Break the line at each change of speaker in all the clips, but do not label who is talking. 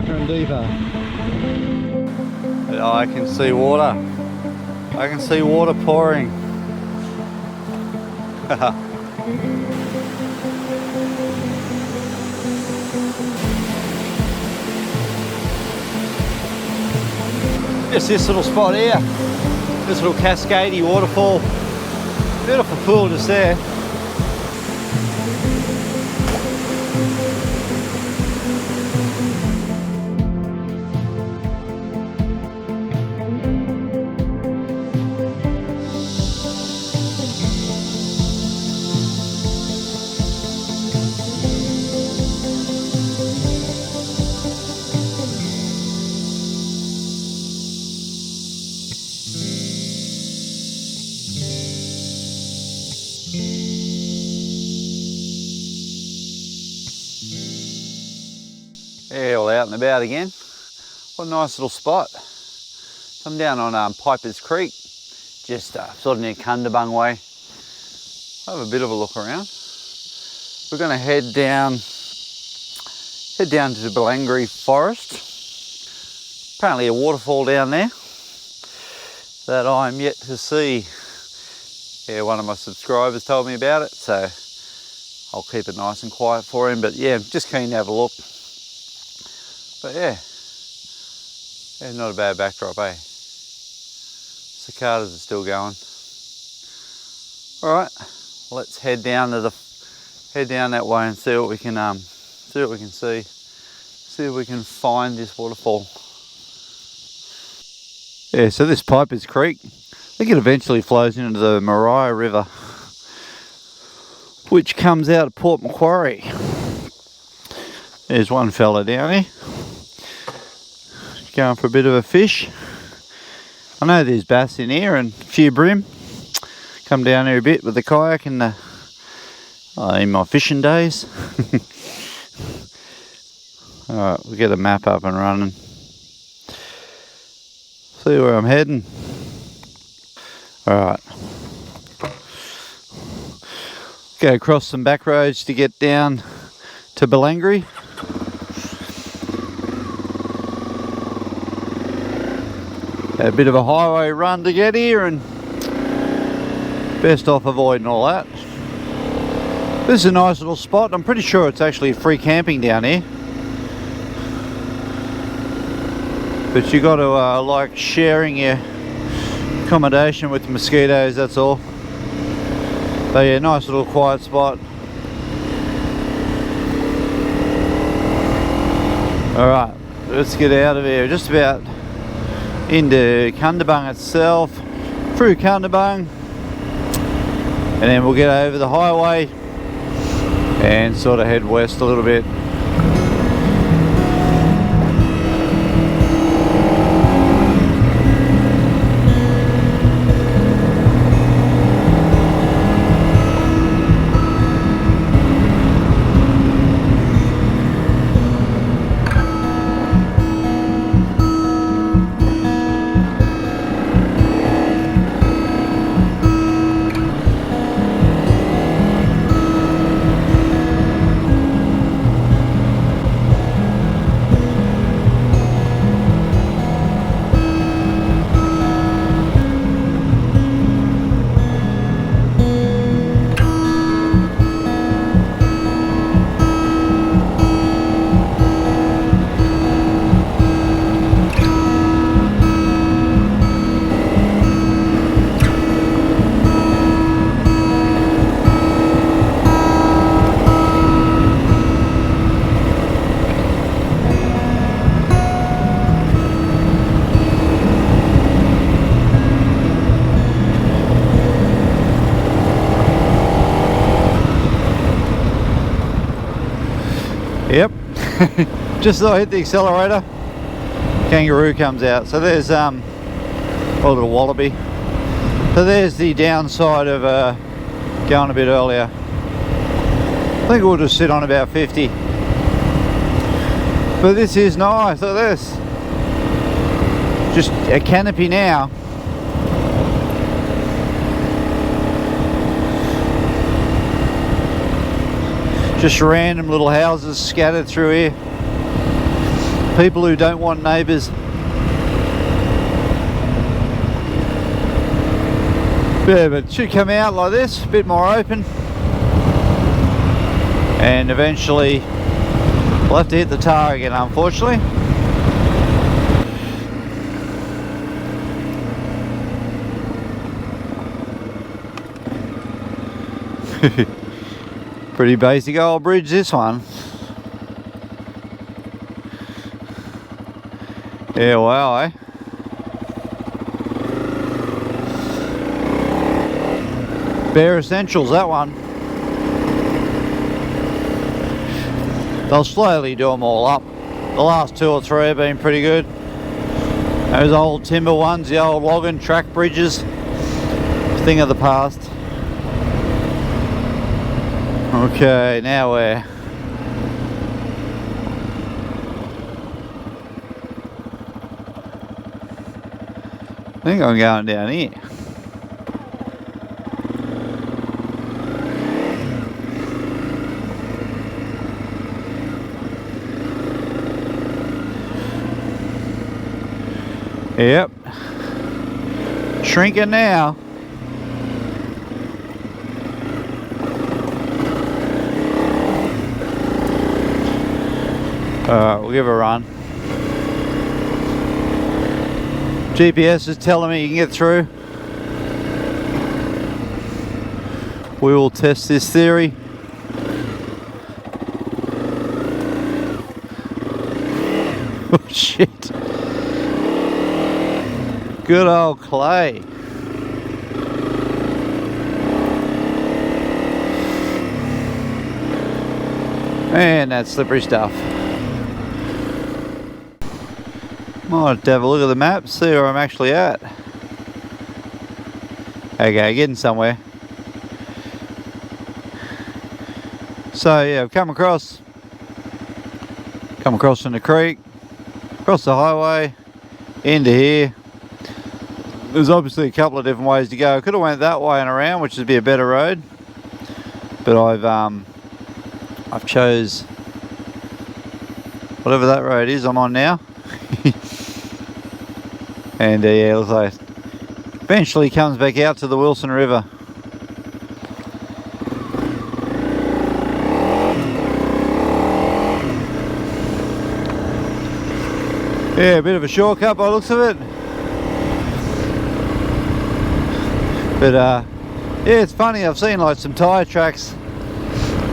darker and deeper.
I can see water. I can see water pouring. Just this little spot here. This little cascadey waterfall. Beautiful pool just there. Yeah, all out and about again. What a nice little spot. I'm down on Piper's Creek, just sort of near Cundabung way. I'll have a bit of a look around. We're going to head down to the Bellangry forest. Apparently a waterfall down there that I'm yet to see. Yeah, one of my subscribers told me about it, so I'll keep it nice and quiet for him. But yeah, just keen to have a look. But yeah, not a bad backdrop, eh? Cicadas are still going. All right, let's head down that way and see what we can see if we can find this waterfall. Yeah, so this Piper's Creek, I think it eventually flows into the Maria River, which comes out of Port Macquarie. There's one fella down here going for a bit of a fish. I know there's bass in here and a few bream. Come down here a bit with the kayak in my fishing days. Alright, we'll get a map up and running. See where I'm heading. Alright. Go across some back roads to get down to Bellangry. A bit of a highway run to get here, and best off avoiding all that. This is a nice little spot. I'm pretty sure it's actually free camping down here, but you got to like sharing your accommodation with the mosquitoes, that's all. But yeah, nice little quiet spot. Alright, let's get out of here. Just about into Cundabung itself, through Cundabung, and then we'll get over the highway and sort of head west a little bit. Yep, just as I hit the accelerator, kangaroo comes out. So there's a little wallaby. So there's the downside of going a bit earlier. I think we'll just sit on about 50. But this is nice, look at this. Just a canopy now. Just random little houses scattered through here. People who don't want neighbours. Yeah, but it should come out like this, a bit more open. And eventually we'll have to hit the tar again, unfortunately. Pretty basic old bridge, this one. Yeah, wow, eh? Bare essentials, that one. They'll slowly do them all up. The last 2 or 3 have been pretty good. Those old timber ones, the old logging track bridges, thing of the past. Okay, now where? I think I'm going down here. Yep. Shrinking now. Alright, we'll give it a run. GPS is telling me you can get through. We will test this theory. Oh shit. Good old clay. Man, that's slippery stuff. Might have a look at the map, see where I'm actually at. Okay, getting somewhere. So yeah, I've come across from the creek, across the highway, into here. There's obviously a couple of different ways to go. I could have went that way and around, which would be a better road, but I've chose whatever that road is I'm on now. And yeah, it looks like it eventually comes back out to the Wilson River. Yeah, a bit of a shortcut by the looks of it. But yeah, it's funny, I've seen like some tyre tracks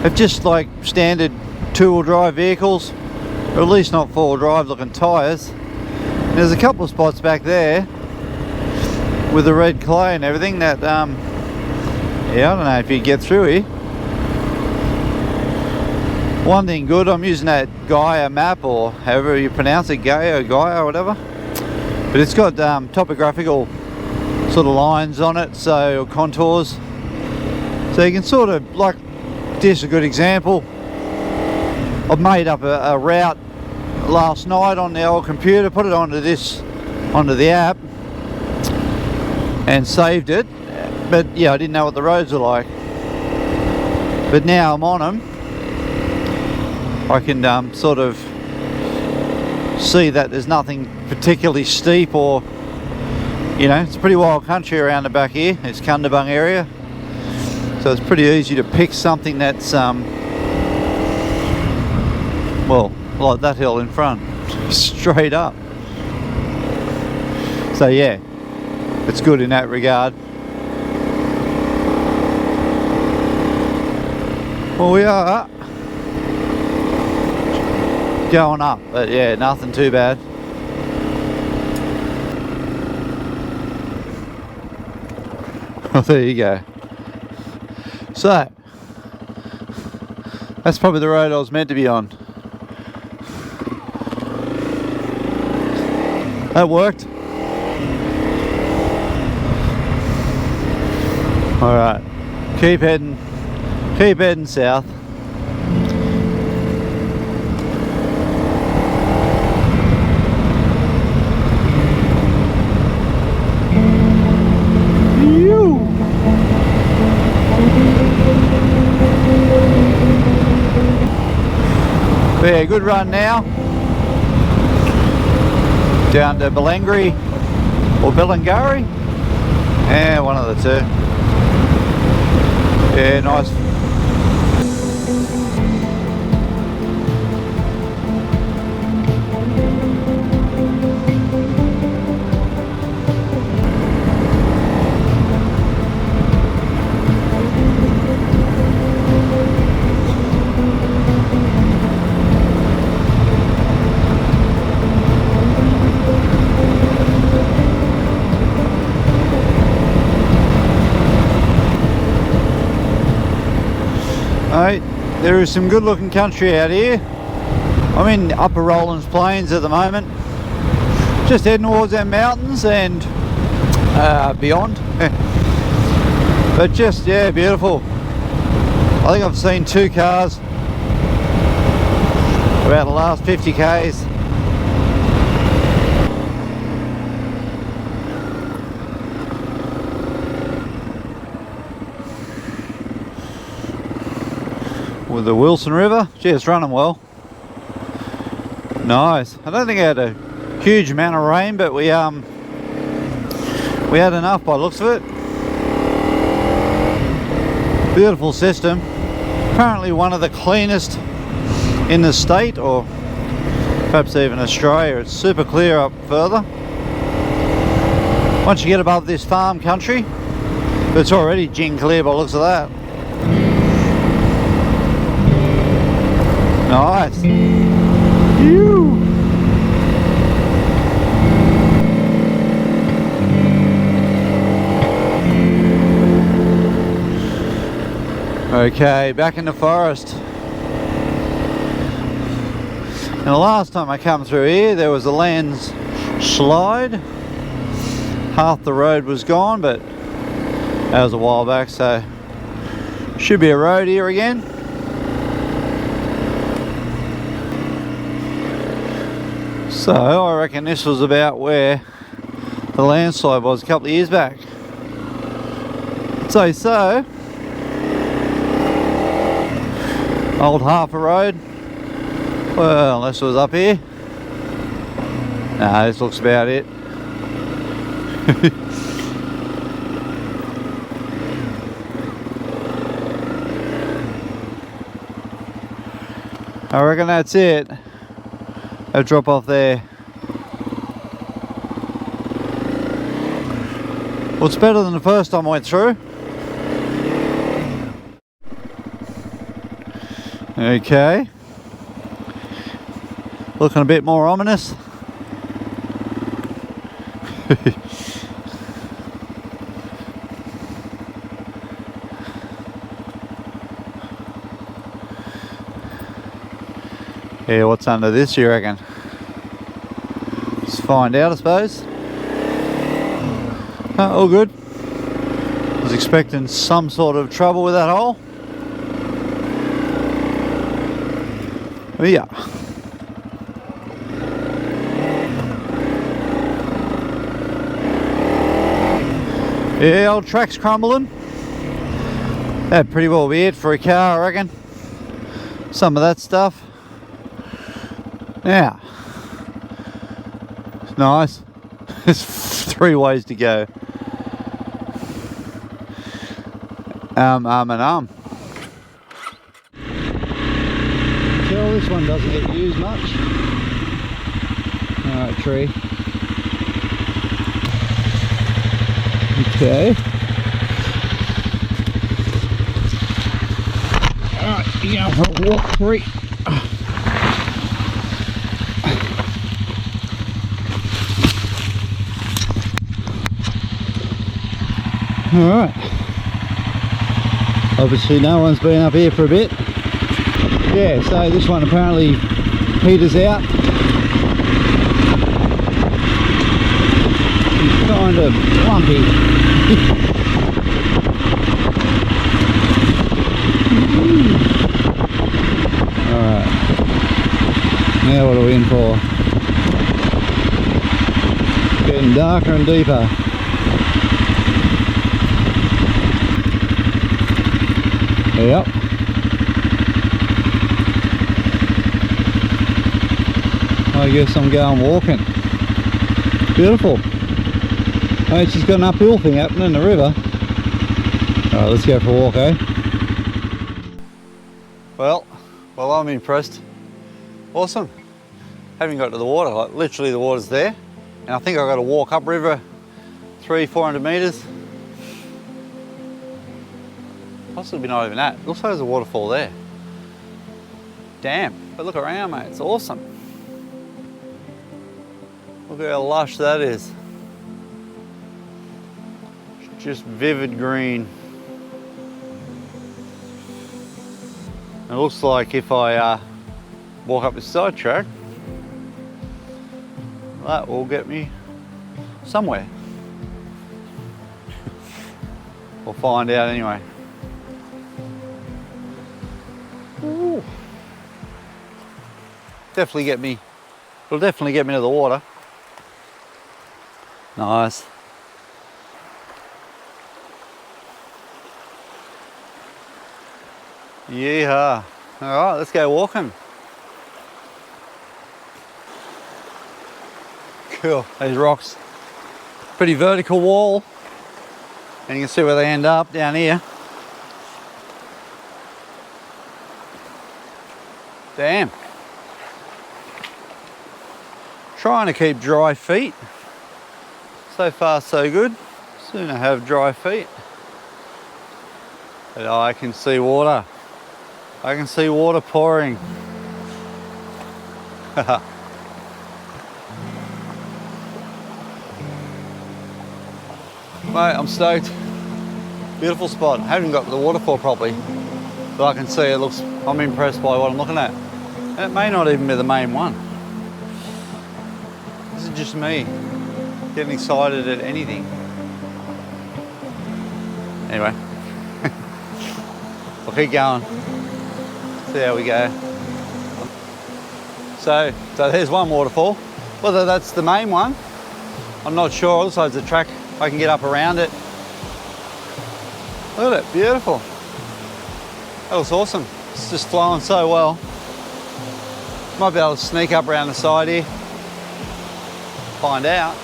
of just like standard 2-wheel drive vehicles, or at least not 4-wheel drive looking tyres. There's a couple of spots back there with the red clay and everything that yeah, I don't know if you get through here. One thing good, I'm using that Gaia map, or however you pronounce it, Gaia or whatever, but it's got topographical sort of lines on it, so, or contours, so you can sort of, like this, a good example. I've made up a route last night on the old computer, put it onto the app and saved it, but yeah, I didn't know what the roads are like, but now I'm on them, I can sort of see that there's nothing particularly steep, or you know, it's a pretty wild country around the back here. It's Kundabung area, so it's pretty easy to pick something that's well, like that hill in front, straight up. So yeah, it's good in that regard. Well, we are going up, but yeah, nothing too bad. Oh, there you go. So that's probably the road I was meant to be on. That worked. All right, keep heading south. But yeah, good run now. down to Bellangry or Bellangry. Yeah, one of the two. Yeah, nice. Right, there is some good looking country out here. I'm in Upper Rollins Plains at the moment, just heading towards our mountains and beyond. But just, yeah, beautiful. I think I've seen 2 cars about the last 50 k's. With the Wilson River. Gee, it's running well. Nice. I don't think I had a huge amount of rain, but we had enough by the looks of it. Beautiful system. Apparently one of the cleanest in the state, or perhaps even Australia. It's super clear up further. Once you get above this farm country, but it's already gin clear by the looks of that. Nice. Phew. Okay, back in the forest. And the last time I come through here, there was a landslide. Half the road was gone, but that was a while back, so should be a road here again. So I reckon this was about where the landslide was a couple of years back. I'd say so. Old Harper Road. Well, unless it was up here. Nah, this looks about it. I reckon that's it. A drop off there. Well, it's better than the first time I went through. Okay. Looking a bit more ominous. Yeah, what's under this, you reckon? Let's find out, I suppose. Oh, all good. Was expecting some sort of trouble with that hole. Yeah. Yeah, old track's crumbling. That'd pretty well be it for a car, I reckon. Some of that stuff. Now, it's nice. There's 3 ways to go. Arm and arm. Well, this one doesn't get used much. Alright, tree. Okay. Alright, you go for a walk 3. Alright. Obviously no one's been up here for a bit. Yeah, so this one apparently peters out. It's kind of lumpy. Alright. Now what are we in for? Getting darker and deeper. Yep. I guess I'm going walking. Beautiful. Oh, she's got an uphill thing happening in the river. Alright, let's go for a walk, eh? Well, I'm impressed. Awesome. Haven't got to the water, like literally the water's there. And I think I've got to walk upriver 300-400 metres. Possibly not even that. Looks like there's a waterfall there. Damn, but look around, mate, it's awesome. Look how lush that is. Just vivid green. It looks like if I walk up this side track, that will get me somewhere. We'll find out anyway. Ooh. It'll definitely get me to the water. Nice. Yeehaw. All right, let's go walking. Cool, these rocks. Pretty vertical wall. And you can see where they end up down here. Damn. Trying to keep dry feet. So far so good. Soon I have dry feet. But I can see water. I can see water pouring. Mate, I'm stoked. Beautiful spot. I haven't got to the waterfall properly, but I can see it looks, I'm impressed by what I'm looking at. And it may not even be the main one. This is just me getting excited at anything. Anyway, we'll keep going. See how we go. So there's one waterfall. Whether that's the main one, I'm not sure. Also, there's a track I can get up around it. Look at it, beautiful. That looks awesome. It's just flowing so well. Might be able to sneak up around the side here. Find out.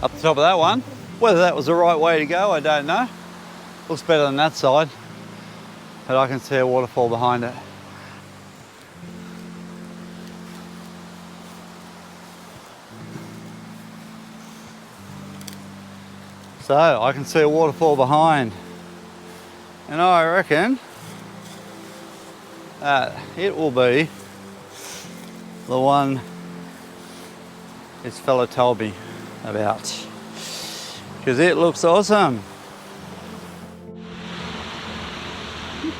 Up the top of that one. Whether that was the right way to go, I don't know. Looks better than that side, but I can see a waterfall behind it. So I can see a waterfall behind, and I reckon that it will be the one this fella told me about, because it looks awesome. Look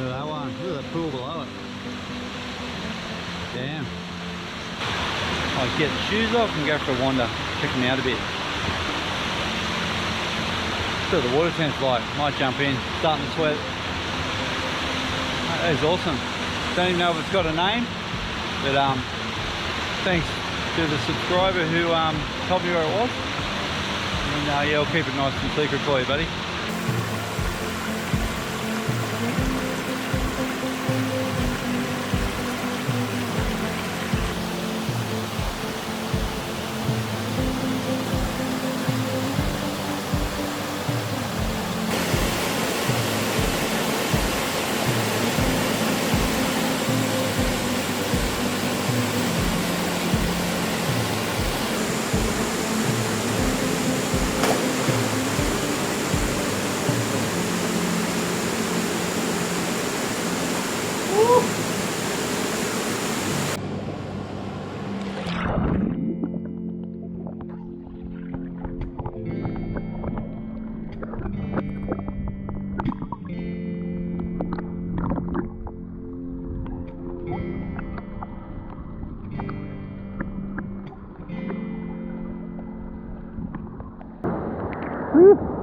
at that one, look at that pool below it. Damn. I'll get the shoes off and go for a wander, check them out a bit. See what the water temp's like, might jump in, starting to sweat. That is awesome. Don't even know if it's got a name, but thanks to the subscriber who told me where it was. And yeah, I'll keep it nice and secret for you, buddy.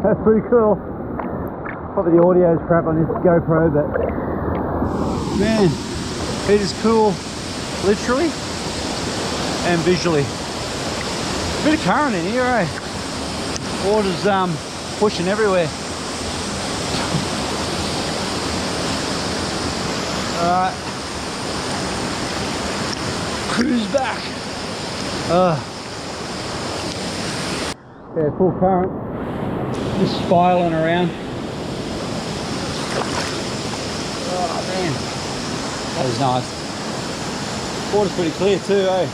That's pretty cool. Probably the audio's crap on this GoPro, but man, it is cool, literally and visually. A bit of current in here, eh? Water's pushing everywhere. Alright. Cruise back. Yeah, full current. Just spiraling around. Oh man. That was nice. Water's pretty clear too, eh?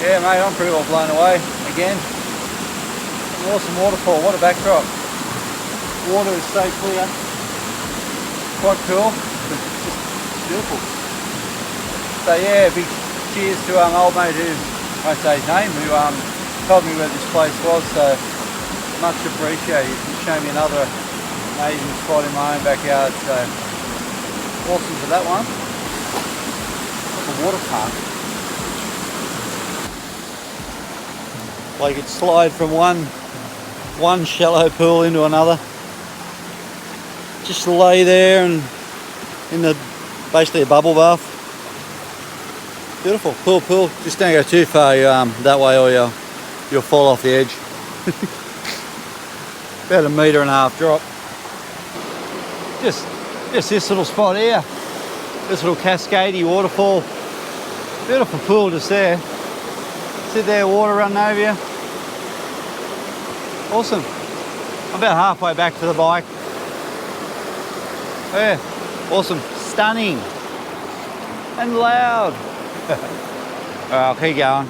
Yeah mate, I'm pretty well blown away again. An awesome waterfall, what a backdrop. Water is so clear, quite cool, just beautiful. So yeah, big cheers to old mate who, I won't say his name, who told me where this place was, so much appreciated. He showed me another amazing spot in my own backyard, so awesome for that one. Like a water park. Like it slide from one shallow pool into another. Just lay there and in the basically a bubble bath. Beautiful, cool pool. Just don't go too far that way or you'll fall off the edge. About 1.5 meter drop. Just this little spot here. This little cascadey waterfall. Beautiful pool just there. Sit there, water running over you. Awesome. I'm about halfway back to the bike. Yeah, awesome. Stunning. And loud. Alright, I'll keep going.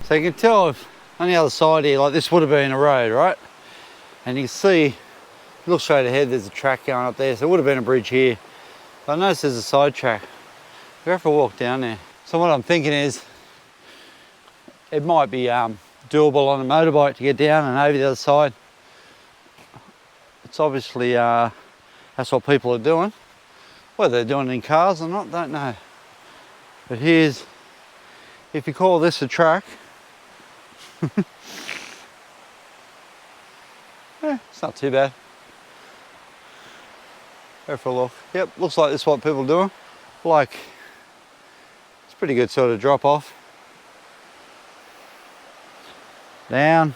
So you can tell if on the other side here, like this would have been a road, right? And you can see, look straight ahead, there's a track going up there. So it would have been a bridge here. But I noticed there's a side track. We have to walk down there. So what I'm thinking is, it might be doable on a motorbike to get down and over the other side. It's obviously, that's what people are doing. Whether they're doing it in cars or not, don't know. But here's, if you call this a track, yeah, it's not too bad. Go for a look. Yep, looks like this is what people are doing. Like, it's pretty good sort of drop off. Down.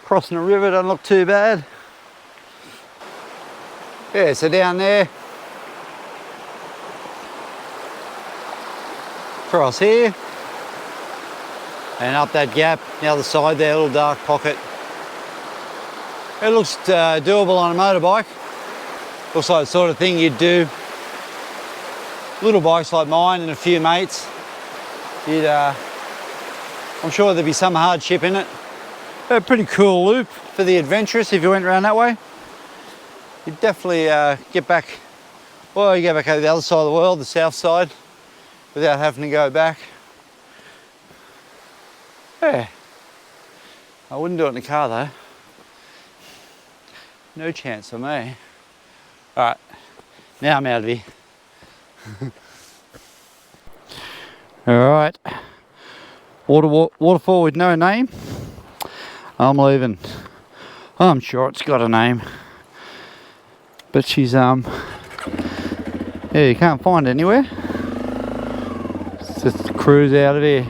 Crossing a river doesn't look too bad. Yeah, so down there. Cross here. And up that gap, the other side there, a little dark pocket. It looks doable on a motorbike. Looks like the sort of thing you'd do. Little bikes like mine and a few mates. I'm sure there'd be some hardship in it. A pretty cool loop for the adventurous if you went around that way. You'd definitely get back, well, you go back over the other side of the world, the south side, without having to go back. Yeah, I wouldn't do it in the car though. No chance for me. All right, now I'm out of here. All right, waterfall with no name. I'm leaving. I'm sure it's got a name, but she's yeah, you can't find it anywhere. It's just a cruise out of here.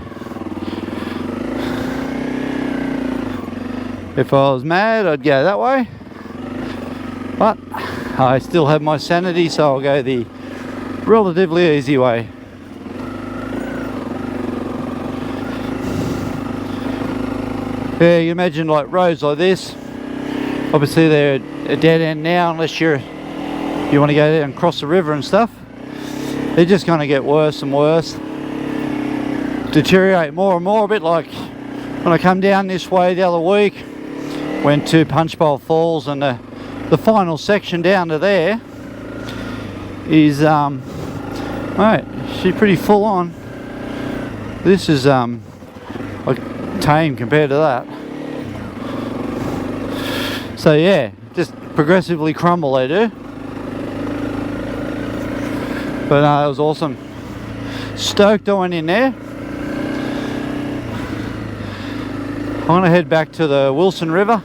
If I was mad, I'd go that way, but I still have my sanity, so I'll go the relatively easy way. Yeah, you imagine like roads like this, obviously they're a dead end now unless you want to go there and cross the river and stuff. They're just going to get worse and worse. deteriorate more and more, a bit like when I come down this way the other week, went to Punchbowl Falls, and the final section down to there is right, she's pretty full on. This is like tame compared to that. So yeah, just progressively crumble they do. But it was awesome. Stoked I went in there. I'm gonna head back to the Wilson River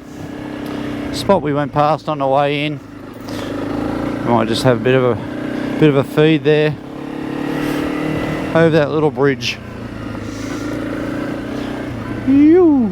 spot we went past on the way in. I might just have a bit of a feed there over that little bridge. Ew.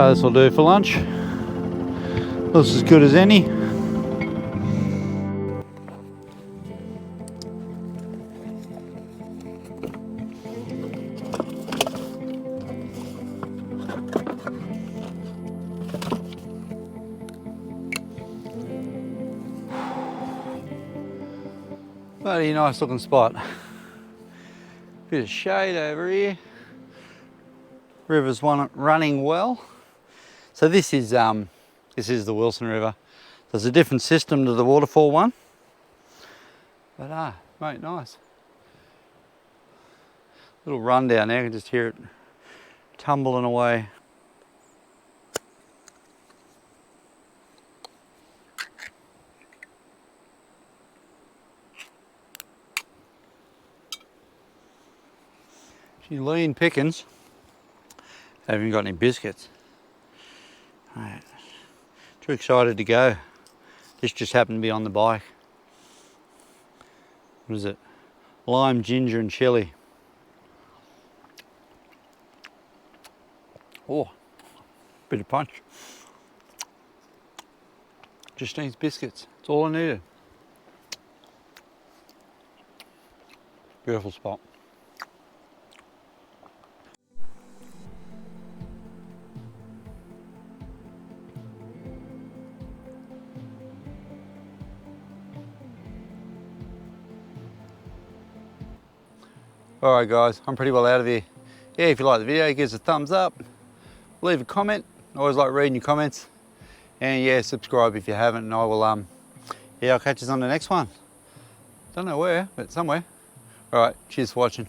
This will do for lunch. Looks as good as any. Bloody nice looking spot. Bit of shade over here. River's running well. So this is the Wilson River. There's a different system to the Waterfall one. But mate, nice. Little run down there, I can just hear it tumbling away. Gee, lean pickings. Haven't even got any biscuits. Right. Too excited to go. This just happened to be on the bike. What is it? Lime, ginger and chilli. Oh, bit of punch. Just needs biscuits. That's all I needed. Beautiful spot. Alright guys, I'm pretty well out of here. Yeah, if you like the video, give us a thumbs up, leave a comment. I always like reading your comments. And yeah, subscribe if you haven't, and I will I'll catch you on the next one. Don't know where, but somewhere. Alright, cheers for watching.